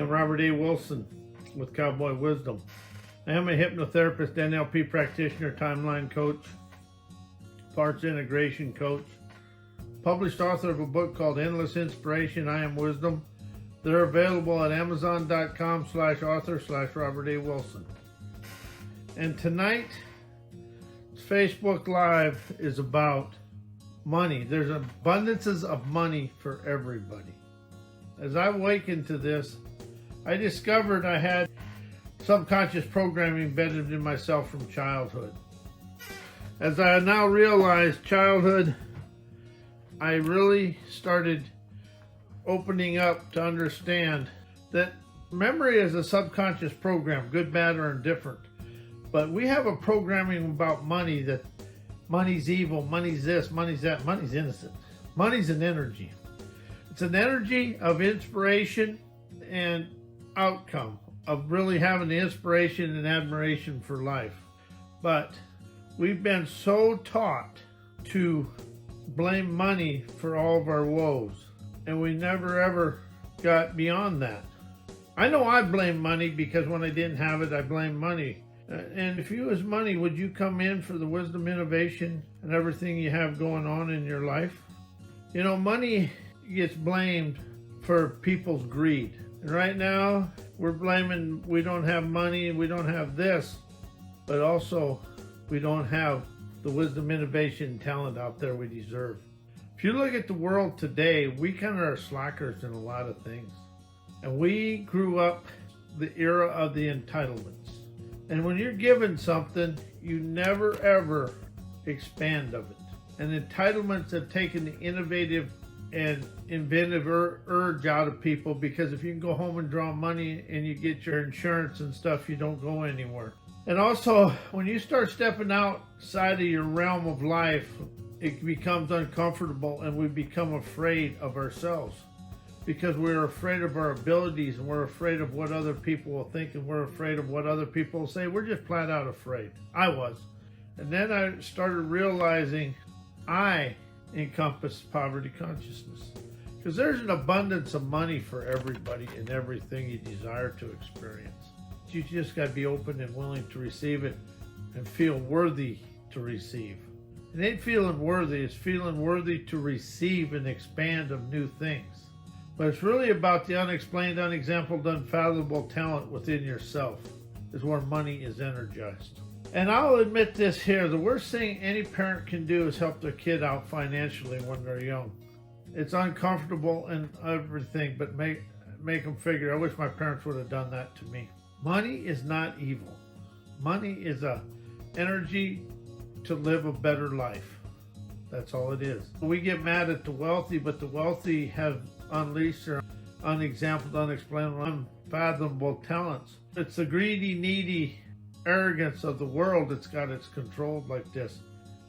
I'm Robert A. Wilson with Cowboy Wisdom. I am a hypnotherapist, NLP practitioner, timeline coach, parts integration coach, published author of a book called Endless Inspiration, I Am Wisdom. They're available at amazon.com/author/Robert A. Wilson. And tonight, Facebook Live is about money. There's abundances of money for everybody. As I awakened to this, I discovered I had subconscious programming embedded in myself from childhood. As I now realize childhood, I really started opening up to understand that memory is a subconscious program, good, bad, or indifferent. But we have a programming about money that money's evil, money's this, money's that, money's innocent. Money's an energy. It's an energy of inspiration and outcome, of really having the inspiration and admiration for life. But we've been so taught to blame money for all of our woes, and we never ever got beyond that. I know I blame money because when I didn't have it, I blamed money. And if you was money, would you come in for the wisdom, innovation, and everything you have going on in your life? You know, money gets blamed for people's greed. And right now, we're blaming we don't have money, we don't have this, but also we don't have the wisdom, innovation, and talent out there we deserve. If you look at the world today, we kind of are slackers in a lot of things. And we grew up the era of the entitlements. And when you're given something, you never ever expand of it. And entitlements have taken the innovative and inventive urge out of people, because if you can go home and draw money and you get your insurance and stuff, you don't go anywhere. And also, when you start stepping outside of your realm of life, it becomes uncomfortable and we become afraid of ourselves. Because we're afraid of our abilities, and we're afraid of what other people will think, and we're afraid of what other people will say. We're just flat out afraid. I was. And then I started realizing I encompass poverty consciousness. Because there's an abundance of money for everybody and everything you desire to experience. You just got to be open and willing to receive it and feel worthy to receive. It ain't feeling worthy, it's feeling worthy to receive and expand of new things. But it's really about the unexplained, unexampled, unfathomable talent within yourself is where money is energized. And I'll admit this here, the worst thing any parent can do is help their kid out financially when they're young. It's uncomfortable and everything, but make them figure, I wish my parents would have done that to me. Money is not evil. Money is a energy to live a better life. That's all it is. We get mad at the wealthy, but the wealthy have unleashed their unexampled, unexplainable, unfathomable talents. It's the greedy, needy arrogance of the world that's got it controlled like this.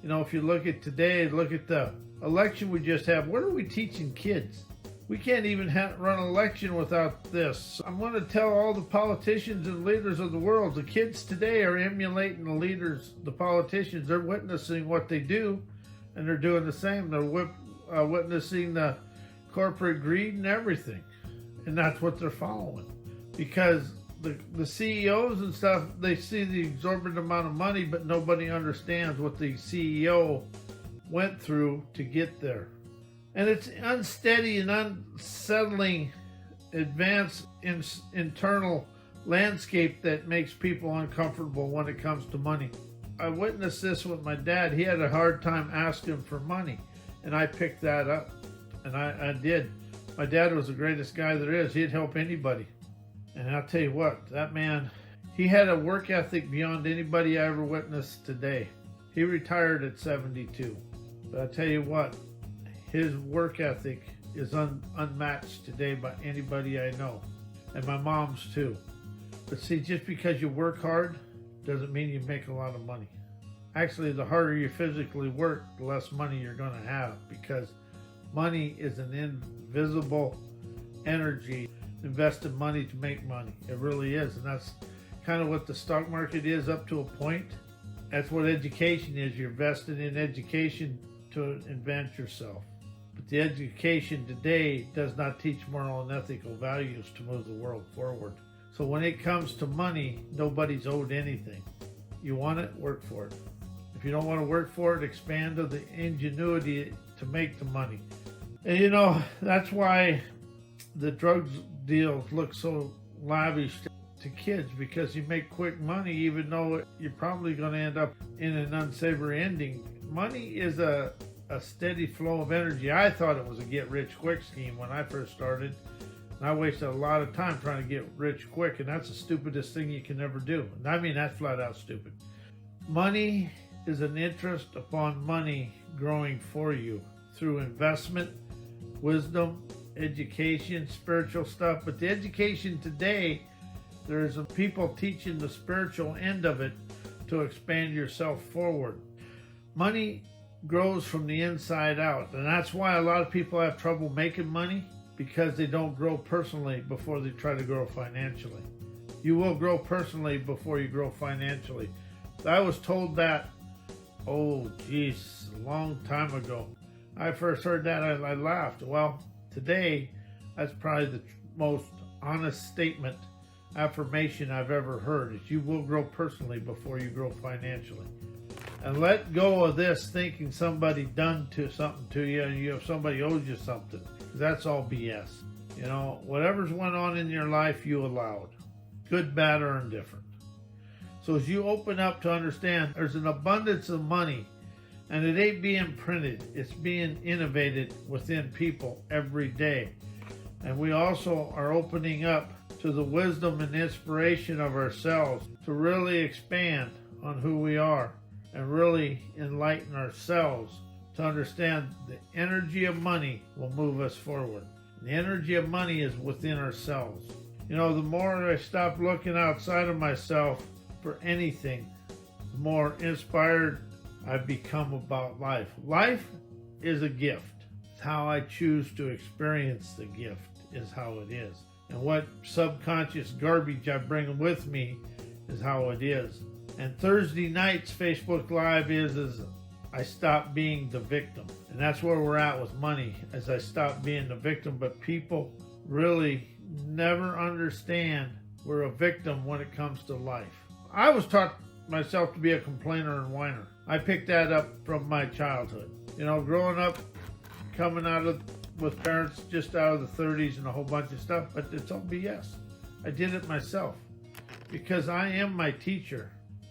You know, if you look at today, look at the election we just had. What are we teaching kids? We can't even run an election without this. I'm going to tell all the politicians and leaders of the world, the kids today are emulating the leaders, the politicians. They're witnessing what they do, and they're doing the same. They're witnessing the corporate greed and everything, and that's what they're following. Because the CEOs and stuff, they see the exorbitant amount of money, but nobody understands what the CEO went through to get there. And it's unsteady and unsettling advanced internal landscape that makes people uncomfortable when it comes to money. I witnessed this with my dad. He had a hard time asking for money, and I picked that up. And I did. My dad was the greatest guy there is. He'd help anybody. And I'll tell you what, that man, he had a work ethic beyond anybody I ever witnessed today. He retired at 72. But I'll tell you what, his work ethic is unmatched today by anybody I know. And my mom's too. But see, just because you work hard doesn't mean you make a lot of money. Actually, the harder you physically work, the less money you're going to have, because money is an invisible energy. Invested money to make money. It really is. And that's kind of what the stock market is up to a point. That's what education is. You're invested in education to invent yourself. But the education today does not teach moral and ethical values to move the world forward. So when it comes to money, nobody's owed anything. You want it, work for it. If you don't want to work for it, expand to the ingenuity to make the money. And you know, that's why the drugs deals look so lavish to kids, because you make quick money even though you're probably going to end up in an unsavory ending. Money is a steady flow of energy. I thought it was a get-rich-quick scheme when I first started. And I wasted a lot of time trying to get rich quick, and that's the stupidest thing you can ever do. And I mean, that's flat out stupid. Money is an interest upon money growing for you through investment, wisdom, education, spiritual stuff. But the education today, there's people teaching the spiritual end of it to expand yourself forward. Money grows from the inside out, and that's why a lot of people have trouble making money, because they don't grow personally before they try to grow financially. You will grow personally before you grow financially. I was told that, oh geez, a long time ago. I first heard that, I laughed. Well, today, that's probably the most honest statement, affirmation I've ever heard, is you will grow personally before you grow financially. And let go of this thinking somebody done something to you and somebody owes you something. That's all BS. You know, whatever's went on in your life, you allowed. Good, bad, or indifferent. So as you open up to understand, there's an abundance of money, and it ain't being printed. It's being innovated within people every day. And we also are opening up to the wisdom and inspiration of ourselves to really expand on who we are and really enlighten ourselves to understand the energy of money will move us forward. The energy of money is within ourselves. You know, the more I stop looking outside of myself for anything, the more inspired I've become about life. Life is a gift. It's how I choose to experience the gift is how it is. And what subconscious garbage I bring with me is how it is. And Thursday night's Facebook Live is I stop being the victim. And that's where we're at with money, as I stop being the victim. But people really never understand we're a victim when it comes to life. I was taught myself to be a complainer and whiner. I picked that up from my childhood. You know, growing up, coming with parents just out of the 30s and a whole bunch of stuff, but it's all BS. I did it myself because I am my teacher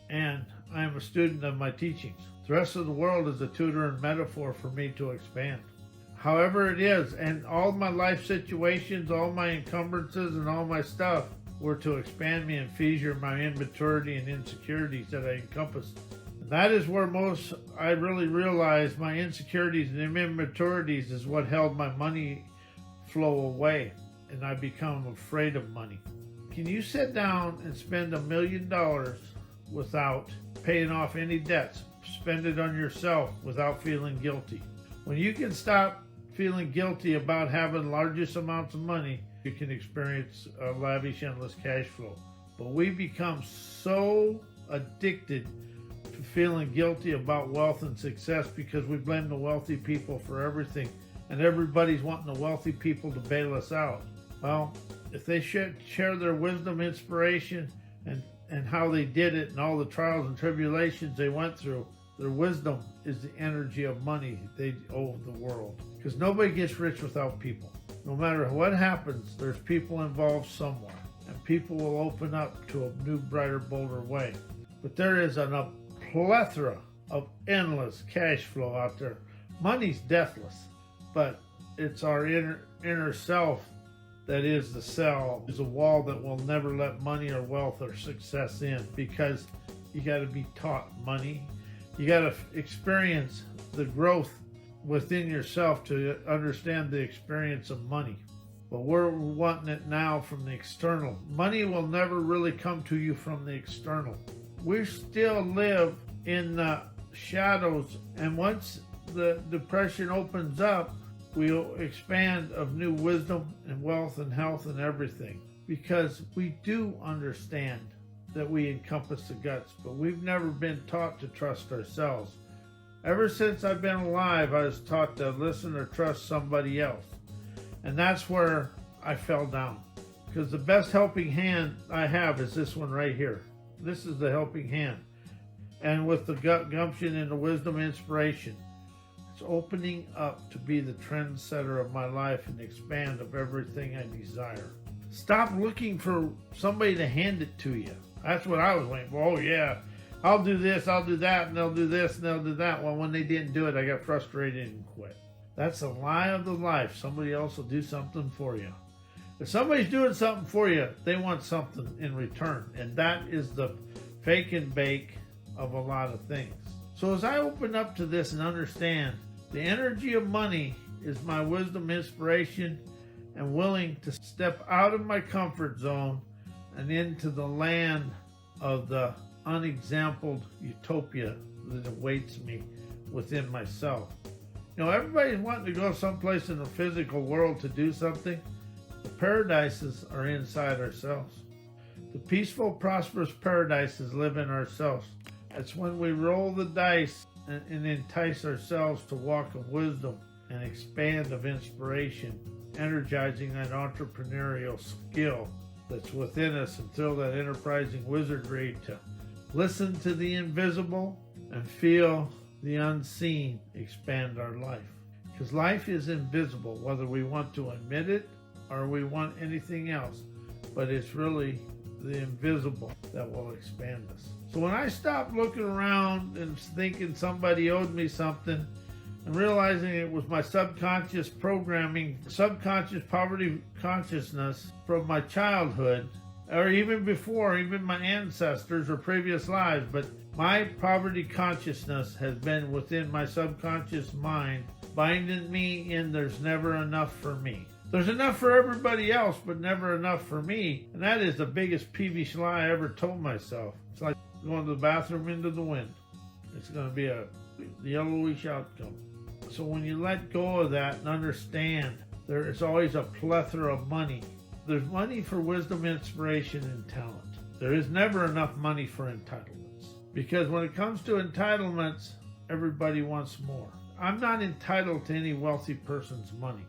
and I am a student of my teachings. The rest of the world is a tutor and metaphor for me to expand. However it is, and all my life situations, all my encumbrances and all my stuff were to expand me and fissure my immaturity and insecurities that I encompassed. That is where I really realized my insecurities and immaturities is what held my money flow away, and I become afraid of money. Can you sit down and spend $1 million without paying off any debts? Spend it on yourself without feeling guilty. When you can stop feeling guilty about having largest amounts of money, you can experience a lavish, endless cash flow. But we become so addicted to feeling guilty about wealth and success because we blame the wealthy people for everything, and everybody's wanting the wealthy people to bail us out. Well, if they should share their wisdom, inspiration, and how they did it and all the trials and tribulations they went through, their wisdom is the energy of money they owe the world. Because nobody gets rich without people. No matter what happens, there's people involved somewhere. And people will open up to a new, brighter, bolder way. But there is a plethora of endless cash flow out there. Money's deathless. But it's our inner self that is the cell, is a wall that will never let money or wealth or success in, because you got to be taught money. You got to experience the growth within yourself to understand the experience of money. But we're wanting it now from the external. Money will never really come to you from the external. We still live in the shadows, and once the depression opens up, we'll expand of new wisdom and wealth and health and everything, because we do understand that we encompass the guts, but we've never been taught to trust ourselves. Ever since I've been alive, I was taught to listen or trust somebody else. And that's where I fell down. Because the best helping hand I have is this one right here. This is the helping hand. And with the gumption and the wisdom inspiration, it's opening up to be the trendsetter of my life and expand of everything I desire. Stop looking for somebody to hand it to you. That's what I was waiting for. Oh yeah, I'll do this, I'll do that, and they'll do this, and they'll do that. Well, when they didn't do it, I got frustrated and quit. That's a lie of the life. Somebody else will do something for you. If somebody's doing something for you, they want something in return. And that is the fake and bake of a lot of things. So as I open up to this and understand the energy of money is my wisdom, inspiration, and willing to step out of my comfort zone and into the land of the unexampled utopia that awaits me within myself. You know, everybody's wanting to go someplace in the physical world to do something. The paradises are inside ourselves. The peaceful, prosperous paradises live in ourselves. It's when we roll the dice and entice ourselves to walk of wisdom and expand of inspiration, energizing that entrepreneurial skill that's within us and throw that enterprising wizardry to listen to the invisible and feel the unseen expand our life. Because life is invisible, whether we want to admit it or we want anything else, but it's really the invisible that will expand us. So when I stopped looking around and thinking somebody owed me something and realizing it was my subconscious programming, subconscious poverty consciousness from my childhood, or even before, even my ancestors or previous lives, but my poverty consciousness has been within my subconscious mind, binding me in there's never enough for me. There's enough for everybody else, but never enough for me. And that is the biggest peevish lie I ever told myself. It's like going to the bathroom into the wind. It's going to be a yellowish outcome. So when you let go of that and understand there is always a plethora of money. There's money for wisdom, inspiration, and talent. There is never enough money for entitlements. Because when it comes to entitlements, everybody wants more. I'm not entitled to any wealthy person's money.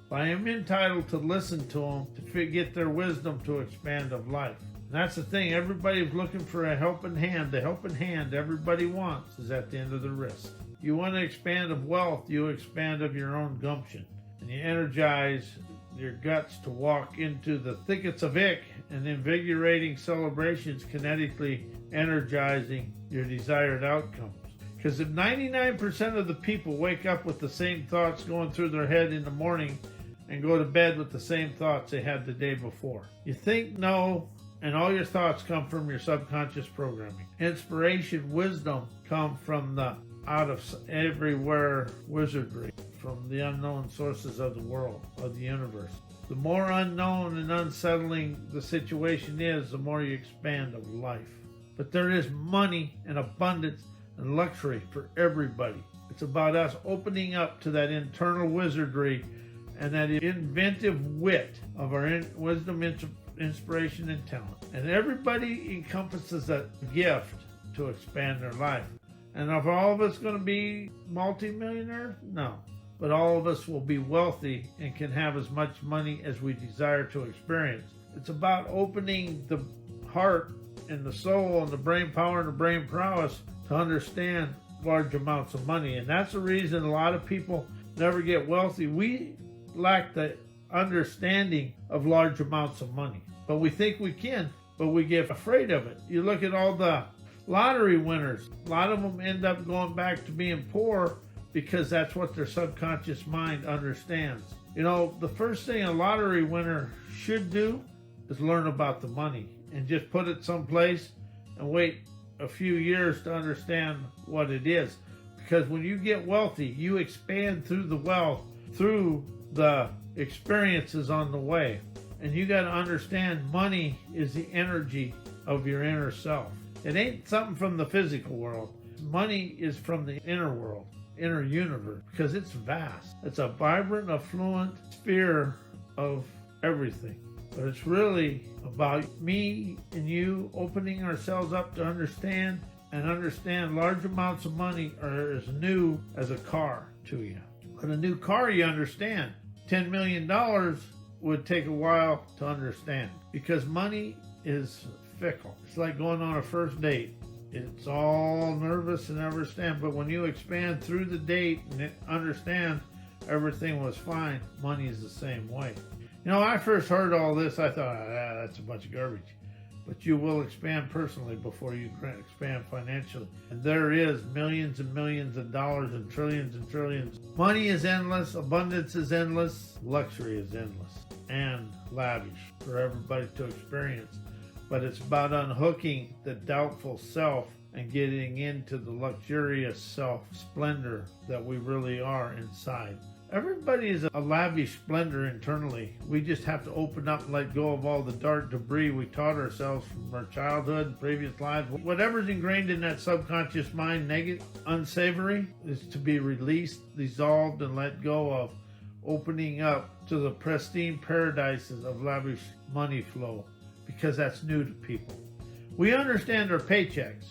But I am entitled to listen to them to get their wisdom to expand of life. And that's the thing. Everybody's looking for a helping hand. The helping hand everybody wants is at the end of the wrist. You want to expand of wealth, you expand of your own gumption. And you energize your guts to walk into the thickets of ick and invigorating celebrations, kinetically energizing your desired outcomes. Because if 99% of the people wake up with the same thoughts going through their head in the morning and go to bed with the same thoughts they had the day before. You think no, and all your thoughts come from your subconscious programming. Inspiration, wisdom come from the out of everywhere wizardry, from the unknown sources of the world, of the universe. The more unknown and unsettling the situation is, the more you expand of life. But there is money and abundance and luxury for everybody. It's about us opening up to that internal wizardry and that inventive wit of our wisdom, inspiration, and talent. And everybody encompasses that gift to expand their life. And are all of us going to be multimillionaires? No. But all of us will be wealthy and can have as much money as we desire to experience. It's about opening the heart and the soul and the brain power and the brain prowess to understand large amounts of money. And that's the reason a lot of people never get wealthy. We lack the understanding of large amounts of money. But we think we can, but we get afraid of it. You look at all the lottery winners. A lot of them end up going back to being poor because that's what their subconscious mind understands. You know, the first thing a lottery winner should do is learn about the money and just put it someplace and wait a few years to understand what it is. Because when you get wealthy, you expand through the wealth, through the experiences on the way. And you got to understand money is the energy of your inner self. It ain't something from the physical world. Money is from the inner world, inner universe, because it's vast. It's a vibrant, affluent sphere of everything. But it's really about me and you opening ourselves up to understand and understand large amounts of money are as new as a car to you. But a new car, you understand. $10 million would take a while to understand because money is fickle. It's like going on a first date. It's all nervous and understand, but when you expand through the date and understand everything was fine, money is the same way. You know, when I first heard all this, I thought, that's a bunch of garbage. But you will expand personally before you expand financially. And there is millions and millions of dollars and trillions. Money is endless, abundance is endless, luxury is endless, and lavish for everybody to experience. But it's about unhooking the doubtful self and getting into the luxurious self splendor that we really are inside. Everybody is a lavish splendor internally. We just have to open up and let go of all the dark debris we taught ourselves from our childhood and previous lives. Whatever's ingrained in that subconscious mind, negative, unsavory, is to be released, dissolved, and let go of, opening up to the pristine paradises of lavish money flow, because that's new to people. We understand our paychecks,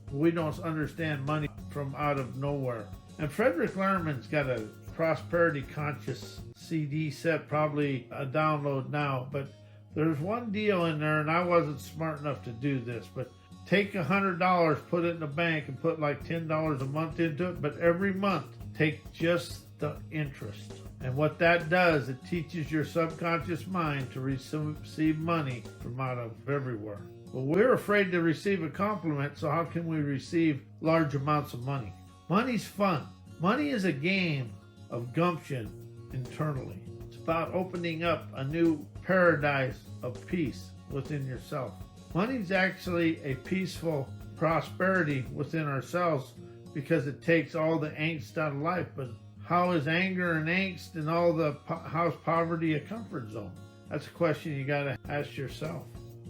but we don't understand money from out of nowhere. And Frederick Lerman's got a prosperity conscious CD set, probably a download now, but there's one deal in there, and I wasn't smart enough to do this, but take $100, put it in the bank, and put like $10 a month into it, but every month take just the interest. And what that does, it teaches your subconscious mind to receive money from out of everywhere. But we're afraid to receive a compliment, so how can we receive large amounts of money? Money's fun. Money is a game of gumption internally. It's about opening up a new paradise of peace within yourself. Money's actually a peaceful prosperity within ourselves because it takes all the angst out of life. But how is anger and angst and all the how's poverty a comfort zone? That's a question you got to ask yourself.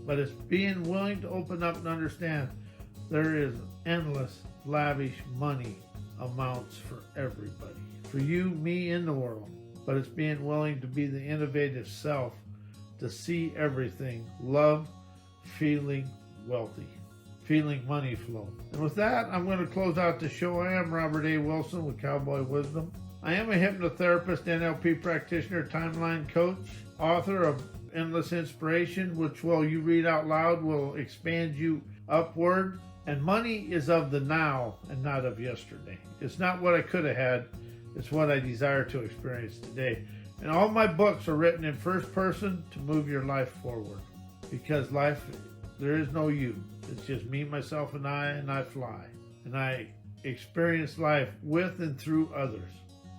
But it's being willing to open up and understand there is endless, lavish money amounts for everybody. For you, me, in the world. But it's being willing to be the innovative self, to see everything, love, feeling wealthy, feeling money flow. And with that, I'm going to close out the show. I am Robert A. Wilson with Cowboy Wisdom. I am a hypnotherapist, NLP practitioner, timeline coach, author of Endless Inspiration, which while you read out loud will expand you upward. And money is of the now and not of yesterday. It's not what I could have had. It's what I desire to experience today. And all my books are written in first person to move your life forward. Because life, there is no you. It's just me, myself, and I fly. And I experience life with and through others.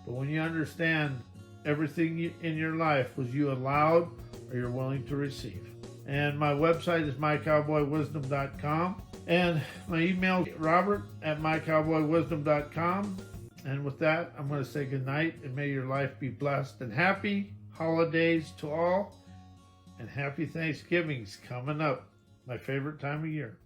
But when you understand everything in your life was you allowed or you're willing to receive. And my website is mycowboywisdom.com. And my email is robert@mycowboywisdom.com. And with that, I'm going to say good night, and may your life be blessed. And happy holidays to all, and happy Thanksgivings coming up, my favorite time of year.